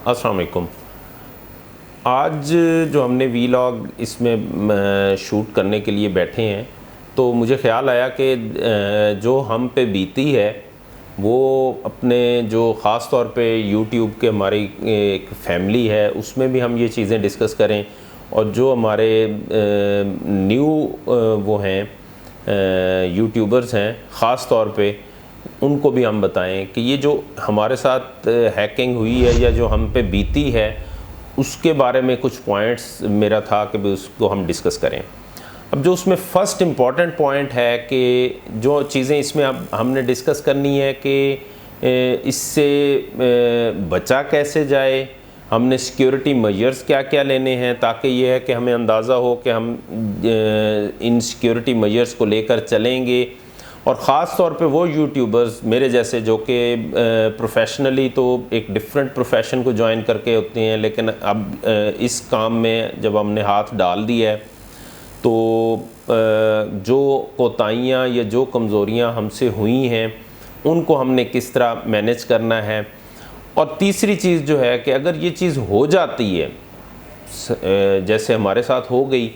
अस्सलाम वालेकुम। आज जो हमने वीलॉग इसमें शूट करने के लिए बैठे हैं, तो मुझे ख़्याल आया कि जो हम पे बीती है वो अपने जो ख़ास तौर पे यूट्यूब के हमारी एक फैमिली है उसमें भी हम ये चीज़ें डिस्कस करें, और जो हमारे न्यू वो हैं यूट्यूबर्स हैं ख़ास तौर पे उनको भी हम बताएं कि ये जो हमारे साथ हैकिंग हुई है या जो हम पे बीती है उसके बारे में कुछ पॉइंट्स मेरा था कि भी उसको हम डिस्कस करें। अब जो उसमें फ़र्स्ट इम्पॉर्टेंट पॉइंट है कि जो चीज़ें इसमें अब हमने डिस्कस करनी है कि इससे बचा कैसे जाए, हमने सिक्योरिटी मेजर्स क्या क्या लेने हैं, ताकि ये है कि हमें अंदाज़ा हो कि हम इन सिक्योरिटी मेजर्स को लेकर चलेंगे। और ख़ास तौर पे वो यूट्यूबर्स मेरे जैसे जो कि प्रोफेशनली तो एक डिफरेंट प्रोफेशन को ज्वाइन करके होते हैं, लेकिन अब इस काम में जब हमने हाथ डाल दिया है तो जो कोताहियाँ या जो कमज़ोरियाँ हमसे हुई हैं उनको हमने किस तरह मैनेज करना है। और तीसरी चीज़ जो है कि अगर ये चीज़ हो जाती है जैसे हमारे साथ हो गई,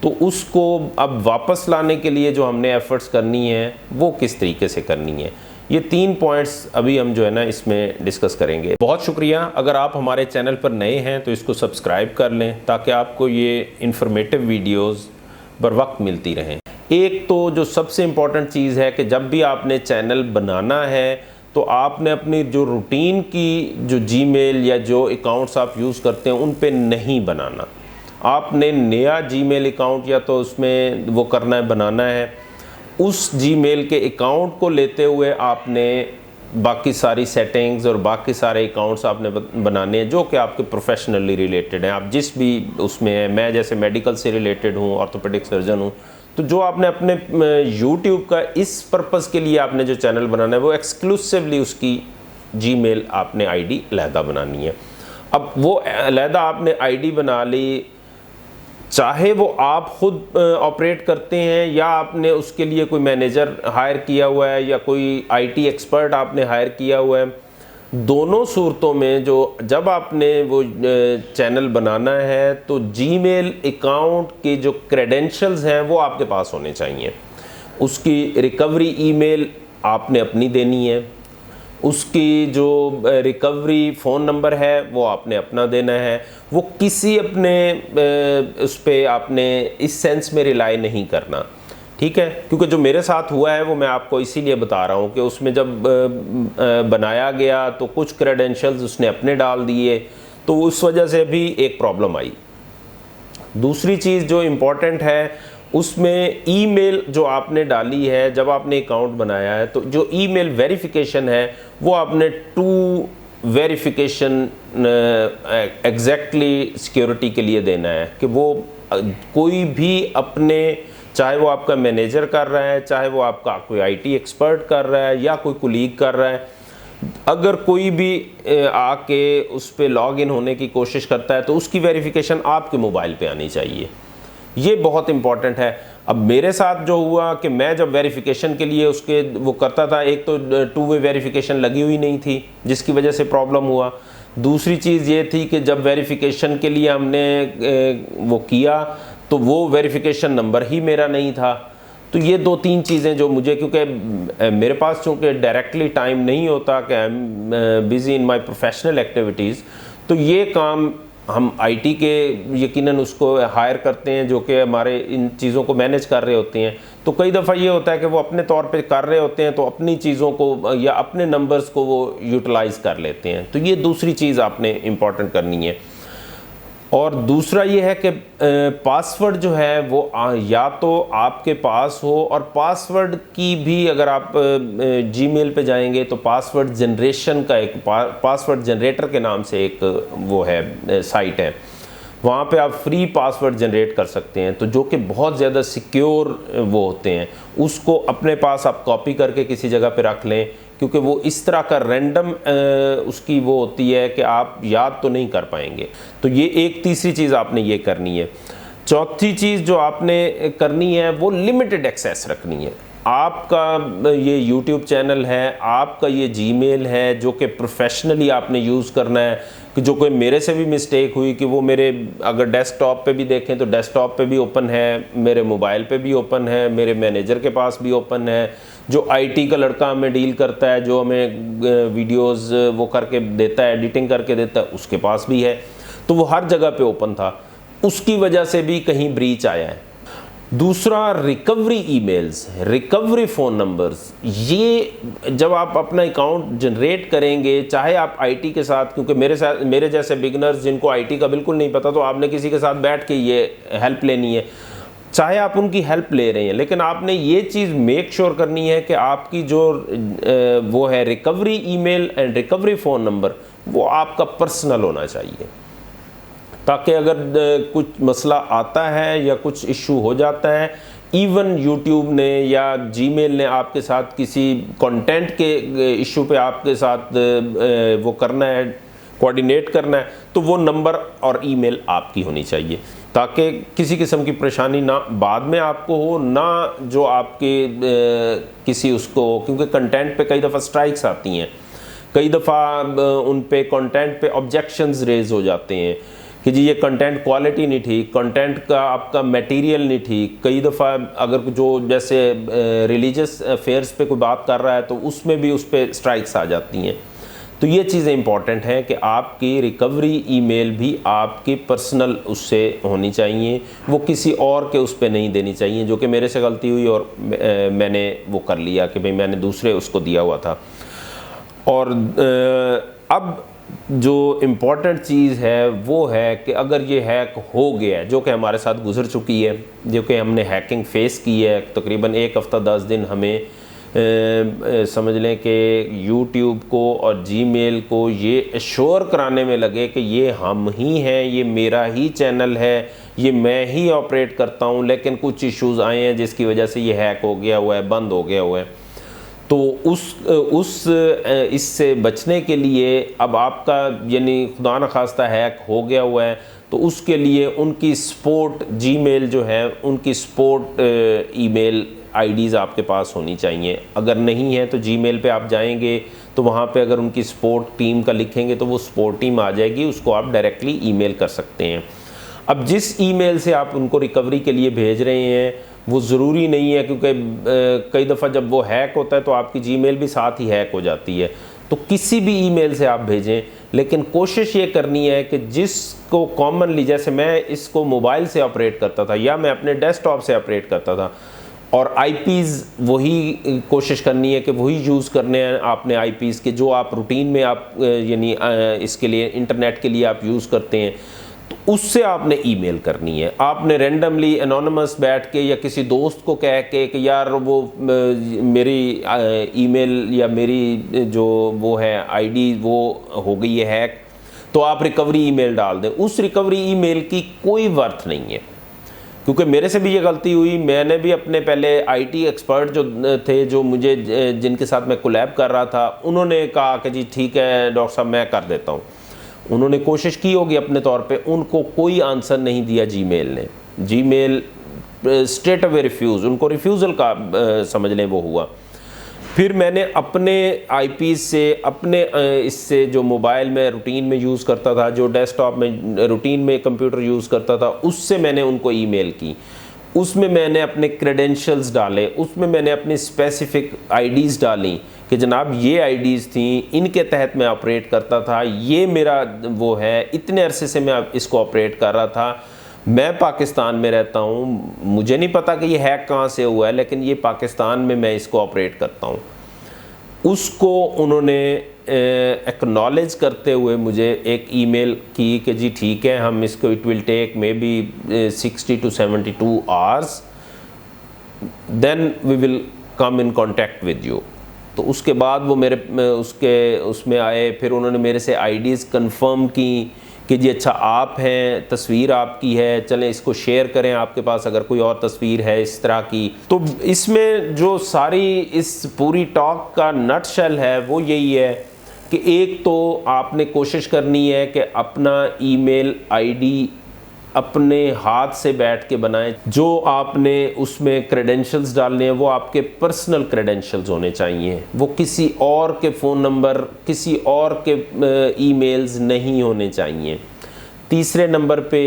तो उसको अब वापस लाने के लिए जो हमने एफ़र्ट्स करनी है वो किस तरीके से करनी है। ये 3 पॉइंट्स अभी हम जो है ना इसमें डिस्कस करेंगे। बहुत शुक्रिया। अगर आप हमारे चैनल पर नए हैं तो इसको सब्सक्राइब कर लें ताकि आपको ये इन्फॉर्मेटिव वीडियोस बर वक्त मिलती रहें। एक तो जो सबसे इम्पॉर्टेंट चीज़ है कि जब भी आपने चैनल बनाना है तो आपने अपनी जो रूटीन की जो जीमेल या जो अकाउंट्स आप यूज़ करते हैं उन पे नहीं बनाना। आपने नया जीमेल अकाउंट या तो उसमें वो करना है, बनाना है। उस जीमेल के अकाउंट को लेते हुए आपने बाकी सारी सेटिंग्स और बाकी सारे अकाउंट्स आपने बनाने हैं जो कि आपके प्रोफेशनली रिलेटेड हैं। आप जिस भी उसमें हैं, मैं जैसे मेडिकल से रिलेटेड हूँ, ऑर्थोपेडिक सर्जन हूँ, तो जो आपने अपने यूट्यूब का इस पर्पज़ के लिए आपने जो चैनल बनाना है वो एक्सक्लूसिवली उसकी जीमेल आपने आईडी अलहदा बनानी है। अब वो अलहदा आपने आईडी बना ली, चाहे वो आप ख़ुद ऑपरेट करते हैं या आपने उसके लिए कोई मैनेजर हायर किया हुआ है या कोई आईटी एक्सपर्ट आपने हायर किया हुआ है। दोनों सूरतों में जो जब आपने वो चैनल बनाना है तो जीमेल अकाउंट के जो क्रेडेंशियल्स हैं वो आपके पास होने चाहिए। उसकी रिकवरी ईमेल आपने अपनी देनी है, उसकी जो रिकवरी फ़ोन नंबर है वो आपने अपना देना है। वो किसी अपने उस पर आपने इस सेंस में रिलाई नहीं करना, ठीक है। क्योंकि जो मेरे साथ हुआ है वो मैं आपको इसीलिए बता रहा हूँ कि उसमें जब बनाया गया तो कुछ क्रेडेंशियल्स उसने अपने डाल दिए, तो उस वजह से भी एक प्रॉब्लम आई। दूसरी चीज़ जो इम्पोर्टेंट है उसमें ईमेल जो आपने डाली है जब आपने अकाउंट बनाया है, तो जो ईमेल वेरिफिकेशन है वो आपने 2 वेरिफिकेशन एग्जैक्टली सिक्योरिटी के लिए देना है कि वो कोई भी अपने, चाहे वो आपका मैनेजर कर रहा है, चाहे वो आपका कोई आईटी एक्सपर्ट कर रहा है या कोई कुलीग कर रहा है, अगर कोई भी आके उस पर लॉग इन होने की कोशिश करता है तो उसकी वेरिफिकेशन आपके मोबाइल पे आनी चाहिए। ये बहुत इम्पॉर्टेंट है। अब मेरे साथ जो हुआ कि मैं जब वेरिफिकेशन के लिए उसके वो करता था, एक तो 2 वे वेरिफिकेशन लगी हुई नहीं थी जिसकी वजह से प्रॉब्लम हुआ। दूसरी चीज़ ये थी कि जब वेरिफिकेशन के लिए हमने वो किया तो वो वेरिफिकेशन नंबर ही मेरा नहीं था। तो ये 2-3 चीज़ें जो मुझे, क्योंकि मेरे पास चूँकि डायरेक्टली टाइम नहीं होता कि I am busy in my professional activities, तो ये काम हम आईटी के यकीनन उसको हायर करते हैं जो कि हमारे इन चीज़ों को मैनेज कर रहे होते हैं। तो कई दफ़ा ये होता है कि वो अपने तौर पे कर रहे होते हैं तो अपनी चीज़ों को या अपने नंबर्स को वो यूटिलाइज़ कर लेते हैं। तो ये दूसरी चीज़ आपने इम्पॉर्टेंट करनी है। और दूसरा ये है कि पासवर्ड जो है वो या तो आपके पास हो, और पासवर्ड की भी अगर आप जीमेल पे जाएंगे तो पासवर्ड जनरेशन का एक पासवर्ड जनरेटर के नाम से एक वो है साइट है, वहाँ पे आप फ्री पासवर्ड जनरेट कर सकते हैं। तो जो कि बहुत ज़्यादा सिक्योर वो होते हैं, उसको अपने पास आप कॉपी करके किसी जगह पे रख लें, क्योंकि वो इस तरह का रैंडम उसकी वो होती है कि आप याद तो नहीं कर पाएंगे। तो ये एक तीसरी चीज़ आपने ये करनी है। चौथी चीज़ जो आपने करनी है वो लिमिटेड एक्सेस रखनी है। आपका ये YouTube चैनल है, आपका ये जीमेल है जो कि प्रोफेशनली आपने यूज़ करना है, कि जो कोई मेरे से भी मिस्टेक हुई कि वो मेरे अगर डेस्कटॉप पे भी देखें तो डेस्कटॉप पे भी ओपन है, मेरे मोबाइल पे भी ओपन है, मेरे मैनेजर के पास भी ओपन है, जो IT का लड़का हमें डील करता है, जो हमें वीडियोस वो करके देता है, एडिटिंग करके देता है, उसके पास भी है। तो वो हर जगह पे ओपन था, उसकी वजह से भी कहीं ब्रीच आया है। दूसरा, recovery emails, recovery phone numbers, ये जब आप अपना अकाउंट जनरेट करेंगे, चाहे आप IT के साथ, क्योंकि मेरे जैसे बिगनर्स जिनको IT का बिल्कुल नहीं पता, तो आपने किसी के साथ बैठ के ये हेल्प लेनी है, चाहे आप उनकी हेल्प ले रहे हैं, लेकिन आपने ये चीज़ मेक श्योर करनी है कि आपकी जो वो है recovery email and recovery phone number, वो आपका पर्सनल होना चाहिए, ताकि अगर कुछ मसला आता है या कुछ इशू हो जाता है, इवन YouTube ने या जीमेल ने आपके साथ किसी कंटेंट के इशू पे आपके साथ वो करना है, कोऑर्डिनेट करना है, तो वो नंबर और ईमेल आपकी होनी चाहिए, ताकि किसी किस्म की परेशानी ना बाद में आपको हो, ना जो आपके किसी उसको, क्योंकि कंटेंट पे कई दफ़ा स्ट्राइक्स आती हैं, कई दफ़ा उन पे कंटेंट पे ऑब्जेक्शंस रेज हो जाते हैं कि जी ये कंटेंट क्वालिटी नहीं ठीक, कंटेंट का आपका मटेरियल नहीं ठीक। कई दफ़ा अगर जो जैसे रिलीजियस अफेयर्स पे कोई बात कर रहा है तो उसमें भी उस पर स्ट्राइक्स आ जाती हैं। तो ये चीज़ें इंपॉर्टेंट हैं कि आपकी रिकवरी ईमेल भी आपकी पर्सनल उससे होनी चाहिए, वो किसी और के उस पर नहीं देनी चाहिए, जो कि मेरे से गलती हुई और मैंने वो कर लिया कि भाई मैंने दूसरे उसको दिया हुआ था। और अब जो इम्पॉर्टेंट चीज़ है वो है कि अगर ये हैक हो गया है, जो कि हमारे साथ गुजर चुकी है, जो कि हमने हैकिंग फेस की है, तकरीबन 1 हफ़्ता 10 दिन हमें समझ लें कि YouTube को और जीमेल को ये एश्योर कराने में लगे कि ये हम ही हैं, ये मेरा ही चैनल है, ये मैं ही ऑपरेट करता हूँ, लेकिन कुछ इश्यूज़ आए हैं जिसकी वजह से ये हैक हो गया हुआ है, बंद हो गया हुआ है। तो इससे बचने के लिए अब आपका यानी खुदा न खास्ता हैक हो गया हुआ है, तो उसके लिए उनकी सपोर्ट जीमेल जो है, उनकी सपोर्ट ईमेल आईडीज़ आपके पास होनी चाहिए। अगर नहीं है तो जीमेल पे आप जाएंगे तो वहाँ पे अगर उनकी सपोर्ट टीम का लिखेंगे तो वो सपोर्ट टीम आ जाएगी, उसको आप डायरेक्टली ईमेल कर सकते हैं। अब जिस ईमेल से आप उनको रिकवरी के लिए भेज रहे हैं वो ज़रूरी नहीं है, क्योंकि कई दफ़ा जब वो हैक होता है तो आपकी जीमेल भी साथ ही हैक हो जाती है। तो किसी भी ईमेल से आप भेजें, लेकिन कोशिश ये करनी है कि जिसको कॉमनली, जैसे मैं इसको मोबाइल से ऑपरेट करता था या मैं अपने डेस्कटॉप से ऑपरेट करता था, और आईपीज़ वही कोशिश करनी है कि वही यूज़ करने हैं आपने आईपीज़ के जो आप रूटीन में आप यानी इसके लिए इंटरनेट के लिए आप यूज़ करते हैं, तो उससे आपने ईमेल करनी है। आपने रैंडमली एनोनिमस बैठ के या किसी दोस्त को कह के कि यार वो मेरी ईमेल या मेरी जो वो है आईडी वो हो गई है हैक, तो आप रिकवरी ईमेल डाल दें। उस रिकवरी ईमेल की कोई वर्थ नहीं है, क्योंकि मेरे से भी ये गलती हुई। मैंने भी अपने पहले आईटी एक्सपर्ट जो थे, जो मुझे जिनके साथ मैं कोलैब कर रहा था, उन्होंने कहा कि जी ठीक है डॉक्टर साहब मैं कर देता हूँ। उन्होंने कोशिश की होगी अपने तौर पे, उनको कोई आंसर नहीं दिया जीमेल ने। जीमेल स्ट्रेट अवे रिफ्यूज़, उनको रिफ्यूज़ल का समझ लें वो हुआ। फिर मैंने अपने आईपीज़ से, अपने इससे जो मोबाइल में रूटीन में यूज़ करता था, जो डेस्कटॉप में रूटीन में कंप्यूटर यूज़ करता था, उससे मैंने उनको ईमेल की। उसमें मैंने अपने क्रेडेंशियल्स डाले, उसमें मैंने अपनी स्पेसिफ़िक आईडीज़ डाली कि जनाब ये आईडीज़ थी, इनके तहत मैं ऑपरेट करता था, ये मेरा वो है, इतने अरसे से मैं इसको ऑपरेट कर रहा था, मैं पाकिस्तान में रहता हूँ, मुझे नहीं पता कि ये हैक कहाँ से हुआ है, लेकिन ये पाकिस्तान में मैं इसको ऑपरेट करता हूँ। उसको उन्होंने एक्नॉलेज करते हुए मुझे एक ईमेल की कि जी ठीक है, हम इसको it will take may be 60 to 72 hours, then we will come in contact with you. तो उसके बाद वो मेरे उसमें आए, फिर उन्होंने मेरे से आईडीज़ कंफर्म की कि जी अच्छा आप हैं, तस्वीर आपकी है, चलें इसको शेयर करें, आपके पास अगर कोई और तस्वीर है इस तरह की। तो इसमें जो सारी इस पूरी टॉक का नटशेल है वो यही है कि एक तो आपने कोशिश करनी है कि अपना ईमेल आईडी अपने हाथ से बैठ के बनाएं। जो आपने उसमें क्रेडेंशियल्स डालने हैं वो आपके पर्सनल क्रेडेंशियल्स होने चाहिए, वो किसी और के फ़ोन नंबर, किसी और के ईमेल्स नहीं होने चाहिए। तीसरे नंबर पे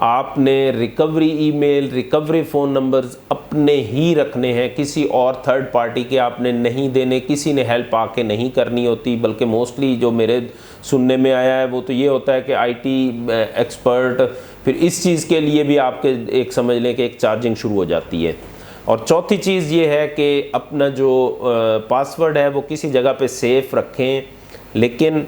आपने recovery email, recovery phone numbers अपने ही रखने हैं, किसी और थर्ड पार्टी के आपने नहीं देने, किसी ने हेल्प आके नहीं करनी होती। बल्कि मोस्टली जो मेरे सुनने में आया है वो तो ये होता है कि आईटी एक्सपर्ट, फिर इस चीज़ के लिए भी आपके एक समझ लें कि एक चार्जिंग शुरू हो जाती है। और चौथी चीज़ ये है कि अपना जो पासवर्ड है वो किसी जगह पे सेफ रखें, लेकिन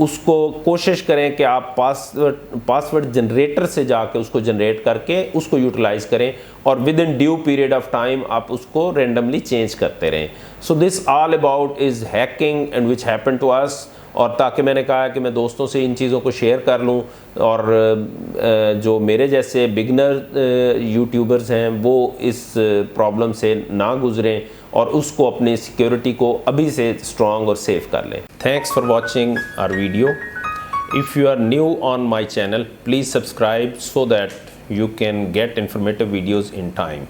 उसको कोशिश करें कि आप पासवर्ड जनरेटर से जाके उसको जनरेट करके उसको यूटिलाइज़ करें और within due period of time आप उसको रेंडमली चेंज करते रहें। So this all about is hacking and which happen to us. और ताकि मैंने कहा कि मैं दोस्तों से इन चीज़ों को शेयर कर लूँ और जो मेरे जैसे बिगनर यूट्यूबर्स हैं वो इस प्रॉब्लम से ना गुज़रें और उसको अपनी सिक्योरिटी को अभी से स्ट्रॉन्ग और सेफ कर लें। Thanks for watching our video. If you are new on my channel, please subscribe so that you can get informative videos in time.